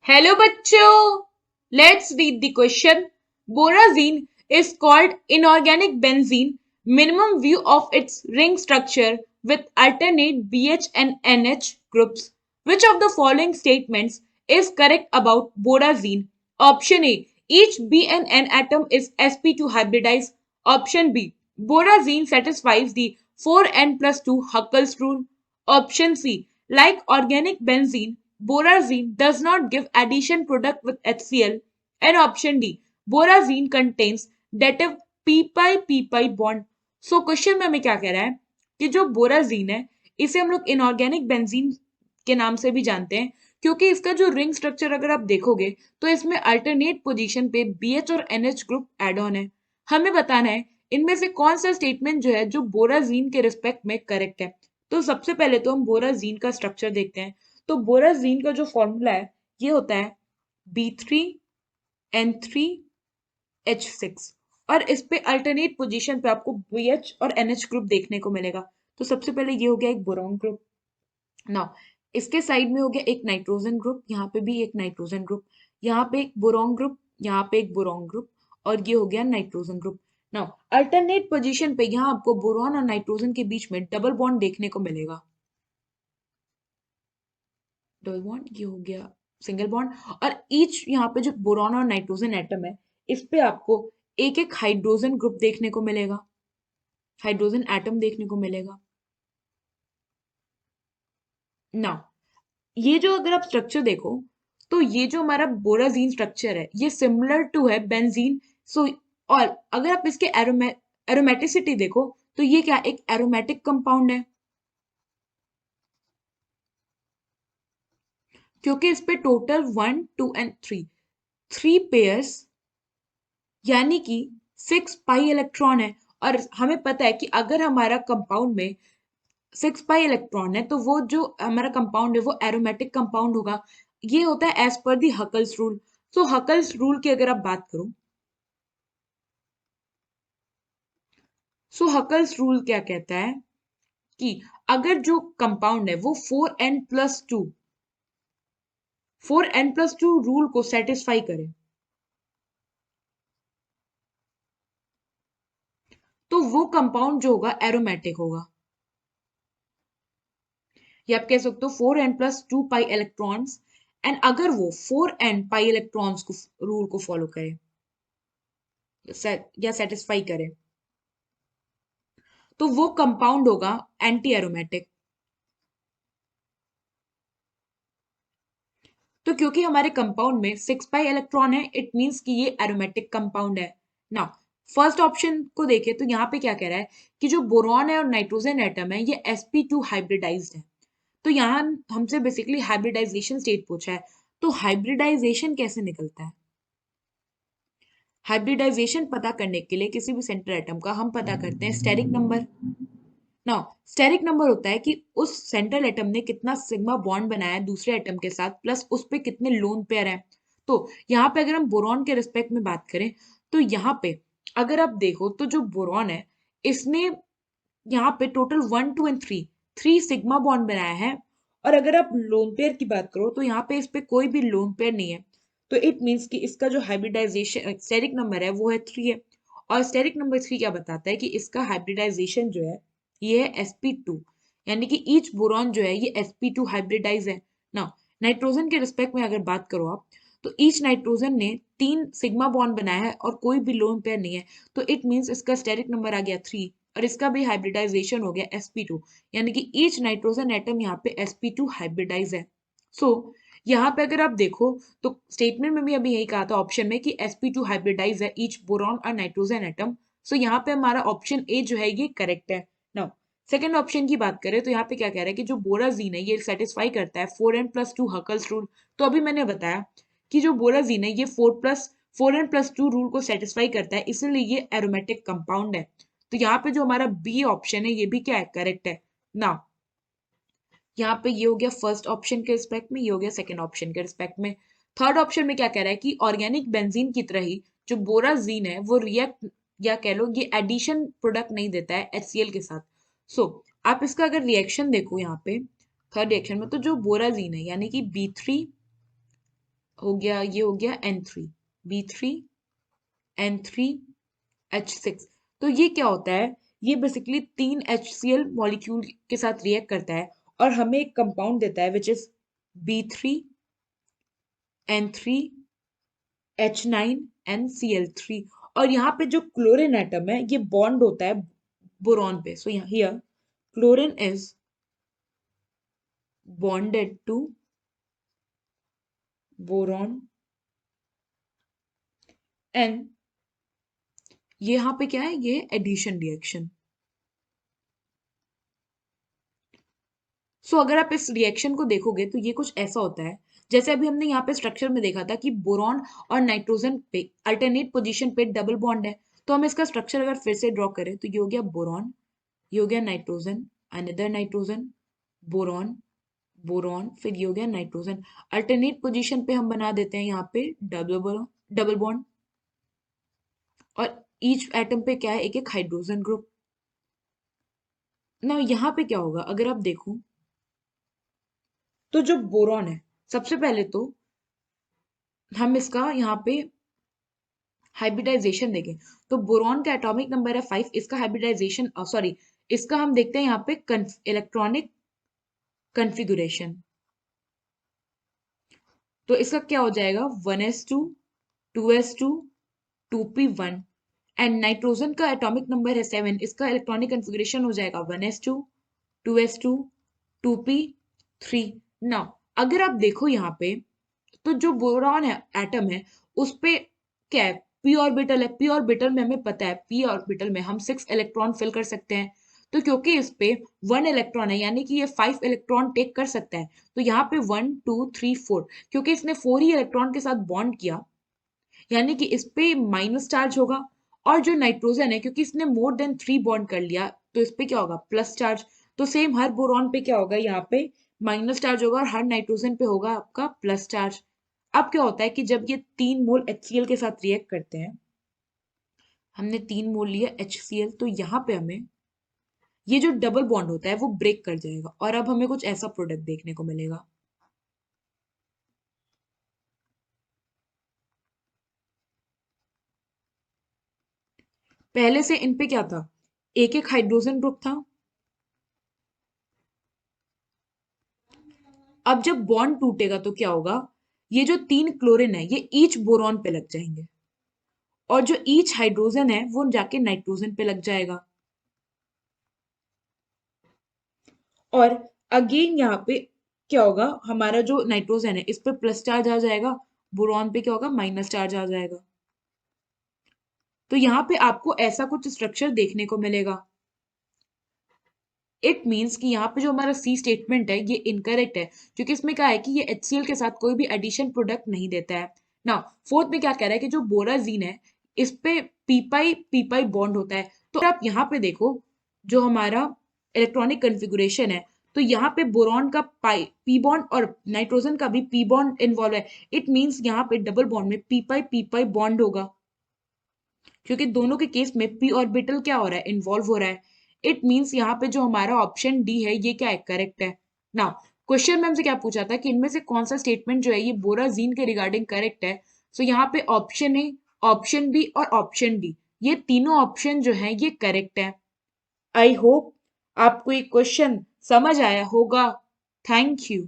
Hello bachcho, let's read the question. Borazine is called inorganic benzene, minimum view of its ring structure with alternate BH and NH groups. Which of the following statements is correct about borazine? Option A, each B and N atom is sp2 hybridized. Option B, borazine satisfies the 4n plus 2 Huckel's rule. Option C, like organic benzene, Borazine does not give addition product with HCl. And option D, borazine contains dative p-pi bond. So question में हमें क्या कह रहा है कि जो बोराजीन है इसे हम लोग इनऑर्गेनिक बेंजीन के नाम से भी जानते हैं क्योंकि इसका जो रिंग स्ट्रक्चर अगर आप देखोगे तो इसमें अल्टरनेट पोजीशन पे BH और NH ग्रुप एड ऑन है। हमें बताना है इनमें से कौन सा स्टेटमेंट जो है जो बोराजीन के रिस्पेक्ट में करेक्ट है। तो सबसे पहले तो हम बोराजीन का स्ट्रक्चर देखते हैं। तो बोराजीन का जो फॉर्मूला है ये होता है B3N3H6 और इस पे अल्टरनेट पोजीशन पे आपको BH और NH ग्रुप देखने को मिलेगा। तो सबसे पहले ये हो गया एक बोरॉन ग्रुप। नाउ इसके साइड में हो गया एक नाइट्रोजन ग्रुप, यहाँ पे भी एक नाइट्रोजन ग्रुप, यहाँ पे एक बोरॉन ग्रुप, यहाँ पे एक बोरॉन ग्रुप और ये हो गया nitrogen group. Now alternate position पे यहाँ आपको बोरॉन और नाइट्रोजन के बीच में डबल बॉन्ड देखने को मिलेगा। डबल बॉन्ड, ये हो गया सिंगल बॉन्ड और ईच यहाँ पे जो बोरॉन और नाइट्रोजन एटम है इस पे आपको एक एक हाइड्रोजन ग्रुप देखने को मिलेगा, हाइड्रोजन एटम देखने को मिलेगा। नाउ ये जो अगर आप स्ट्रक्चर देखो तो ये जो हमारा बोराजीन स्ट्रक्चर है ये सिमिलर टू है बेंजीन। सो और अगर आप इसके एरोमेटिसिटी देखो तो ये क्या एक एरोमेटिक कंपाउंड है क्योंकि इस पे टोटल 1 2 and 3 थ्री पेयर्स यानी कि 6 पाई इलेक्ट्रॉन है। और हमें पता है कि अगर हमारा कंपाउंड में 6 पाई इलेक्ट्रॉन है तो वो जो हमारा कंपाउंड है वो एरोमेटिक कंपाउंड होगा। ये होता है एज पर दी हकल्स रूल। सो हकल्स रूल की अगर आप बात करो सो हकल्स रूल क्या कहता है कि अगर जो कंपाउंड है वो 4n+2 रूल को सेटिस्फाई करे तो वो कंपाउंड जो होगा एरोमेटिक होगा। या आप कह सकते हो 4n+2 पाई इलेक्ट्रॉन्स एंड अगर वो 4n पाई इलेक्ट्रॉन्स को रूल को फॉलो करे या सेटिस्फाई करे तो वो कंपाउंड होगा एंटी एरोमेटिक। तो क्योंकि हमारे कंपाउंड में 6 पाई इलेक्ट्रॉन है इट मींस कि ये एरोमेटिक कंपाउंड है। नाउ फर्स्ट ऑप्शन को देखें तो यहाँ पे क्या कह रहा है कि जो बोरॉन है और नाइट्रोजन एटम है ये sp2 हाइब्रिडाइज्ड है। तो यहाँ हमसे बेसिकली हाइब्रिडाइजेशन स्टेट पूछा है। तो हाइब्रिडाइजेशन कैसे निकलता है? हाइब्रिडाइजेशन पता करने के लिए किसी भी सेंटर एटम का हम पता करते हैं steric number. Now steric number होता है कि उस सेंट्रल एटम ने कितना सिग्मा बॉन्ड बनाया है दूसरे एटम के साथ प्लस उस पे कितने लोन पेयर हैं। तो यहाँ पे अगर हम बोरॉन के रिस्पेक्ट में बात करें तो यहाँ पे अगर आप देखो तो जो बोरॉन है इसने यहाँ पे total 1 2 and 3 three sigma bond बनाया है। और अगर आप लोन पेयर की बात करो तो यहाँ पे इस पे कोई भी लोन पेयर नहीं है। तो इट मीन्स कि इसका जो हाइब्रिडाइजेशन स्टेरिक नंबर है वो है 3 है। और स्टेरिक नंबर 3 क्या बताता है कि इसका हाइब्रिडाइजेशन जो है ये है sp2 यानी कि ईच बोरॉन जो है ये sp2 हाइब्रिडाइज है ना। नाइट्रोजन के रिस्पेक्ट में अगर बात करो आप तो ईच नाइट्रोजन ने 3 सिग्मा बॉन्ड बनाया है और कोई भी लोन पेयर नहीं है। तो इट मीन्स इसका स्टेरिक नंबर आ गया 3 और इसका भी हाइब्रिडाइजेशन हो गया sp2 यानी कि ईच नाइट्रोजन एटम यहाँ पे sp2 हाइब्रिडाइज है। सो यहाँ पे अगर आप देखो तो स्टेटमेंट में भी अभी यही कहा था ऑप्शन में कि sp2 हाइब्रिडाइज है ईच बोरॉन और नाइट्रोजन एटम। सो यहाँ पे हमारा ऑप्शन ए जो है ये करेक्ट है। नाउ सेकेंड ऑप्शन की बात करें तो यहाँ पे क्या कह रहा है कि जो बोराजीन है ये सेटिस्फाई करता है 4n+2 हकल्स रूल। तो अभी मैंने बताया कि जो बोराजीन है ये 4n+2 रूल को सेटिस्फाई करता है इसलिए ये एरोमेटिक कंपाउंड है। तो यहाँ पे जो हमारा बी ऑप्शन है ये भी क्या है करेक्ट है ना। यहाँ पे ये हो गया फर्स्ट ऑप्शन के रिस्पेक्ट में, ये हो गया सेकंड ऑप्शन के रिस्पेक्ट में। थर्ड ऑप्शन में क्या कह रहा है कि ऑर्गेनिक बेंजीन की तरह ही जो बोराजीन है वो रिएक्ट या कह लो ये एडिशन प्रोडक्ट नहीं देता है HCl के साथ। सो आप इसका अगर रिएक्शन देखो यहाँ पे थर्ड रिएक्शन में तो जो बोराजीन है यानी कि B3 हो गया, ये हो गया N3 B3 N3 H6। तो ये क्या होता है, ये बेसिकली 3 HCl मॉलिक्यूल के साथ रिएक्ट करता है और हमें एक कंपाउंड देता है which is B3 N3 H9 NCl3। और यहाँ पे जो क्लोरीन एटम है ये बॉन्ड होता है बोरॉन पे। So here chlorine is bonded to boron and ये यहाँ पे क्या है, ये एडिशन रिएक्शन। सो अगर आप इस रिएक्शन को देखोगे तो ये कुछ ऐसा होता है जैसे अभी हमने यहाँ पे स्ट्रक्चर में देखा था कि बोरॉन और नाइट्रोजन पे अल्टरनेट पोजीशन पे डबल बॉन्ड है। तो हम इसका स्ट्रक्चर अगर फिर से ड्रॉ करें तो ये हो गया बोरॉन, ये हो गया nitrogen, another nitrogen, boron, boron, फिर ये हो गया नाइट्रोजन। अल्टरनेट पोजीशन पे हम बना देते हैं यहाँ पे डबल बॉन्ड और ईच एटम पे क्या है, एक एक हाइड्रोजन ग्रुप। ना यहाँ पे क्या होगा अगर आप देखो तो जो बोरॉन है सबसे पहले तो हम इसका यहाँ पे हाइब्रिडाइजेशन देखें तो बोरॉन का एटॉमिक नंबर है 5, इसका हाइब्रिडाइजेशन सॉरी इसका हम देखते हैं यहाँ पे इलेक्ट्रॉनिक कन्फिगुरेशन। तो इसका क्या हो जाएगा 1s2 2s2 2p1 and nitrogen का एटॉमिक नंबर है 7, इसका इलेक्ट्रॉनिक कन्फिगुरेशन हो जाएगा 1s2 2s2 2p3। नाउ अगर आप देखो यहाँ पे तो जो बोरॉन है एटम है उस पे क्या है, पी ऑर्बिटल है। पी ऑर्बिटल में हमें पता है पी ऑर्बिटल में हम 6 इलेक्ट्रॉन फिल कर सकते हैं। तो क्योंकि इस पे 1 इलेक्ट्रॉन है यानी कि ये 5 इलेक्ट्रॉन टेक कर सकता है। तो यहाँ पे 1 2 3 4 क्योंकि इसने 4 ही इलेक्ट्रॉन के साथ बॉन्ड किया यानी कि इस पे माइनस चार्ज होगा। और जो नाइट्रोजन है क्योंकि इसने मोर देन 3 बॉन्ड कर लिया तो इस पे क्या होगा प्लस चार्ज। तो सेम हर बोरॉन पे क्या होगा, यहाँ पे माइनस चार्ज होगा और हर नाइट्रोजन पे होगा आपका प्लस चार्ज। अब क्या होता है कि जब ये 3 मोल HCl के साथ रिएक्ट करते हैं, हमने 3 मोल लिया HCl तो यहाँ पे हमें ये जो डबल बॉन्ड होता है वो ब्रेक कर जाएगा और अब हमें कुछ ऐसा प्रोडक्ट देखने को मिलेगा। पहले से इन पे क्या था, एक एक हाइड्रोजन ग्रुप था। अब जब बॉन्ड टूटेगा तो क्या होगा, ये जो 3 क्लोरीन है ये ईच बोरॉन पे लग जाएंगे और जो ईच हाइड्रोजन है वो जाके नाइट्रोजन पे लग जाएगा। और अगेन यहाँ पे क्या होगा, हमारा जो नाइट्रोजन है इस पे प्लस चार्ज आ जाएगा, बोरॉन पे क्या होगा माइनस चार्ज आ जाएगा। तो यहाँ पे आपको ऐसा कुछ स्ट्रक्चर देखने को मिलेगा। इट मीन्स कि यहाँ पे जो हमारा सी स्टेटमेंट है ये इनकरेक्ट है क्योंकि इसमें क्या है कि ये HCl के साथ कोई भी एडिशन प्रोडक्ट नहीं देता है ना। फोर्थ में क्या कह रहा है कि जो बोराजीन है इस पे पीपाई पीपाई बॉन्ड होता है। तो आप यहाँ पे देखो जो हमारा इलेक्ट्रॉनिक कन्फिगुरेशन है तो यहाँ पे बोरॉन का पाई पी बॉन्ड और नाइट्रोजन का भी पी बॉन्ड इन्वॉल्व है। इट मीन्स यहाँ पे डबल बॉन्ड में पीपाई बॉन्ड होगा क्योंकि दोनों के केस में पी ऑर्बिटल क्या हो रहा है इन्वॉल्व हो रहा है। इट मीन्स यहाँ पे जो हमारा ऑप्शन डी है ये क्या है करेक्ट है। नाउ क्वेश्चन में हमसे क्या पूछा था कि इनमें से कौन सा स्टेटमेंट जो है ये बोराजीन के रिगार्डिंग करेक्ट है। सो यहाँ पे ऑप्शन ए, ऑप्शन बी और ऑप्शन डी ये तीनों ऑप्शन जो है ये करेक्ट है। आई होप आपको ये क्वेश्चन समझ आया होगा। Thank you.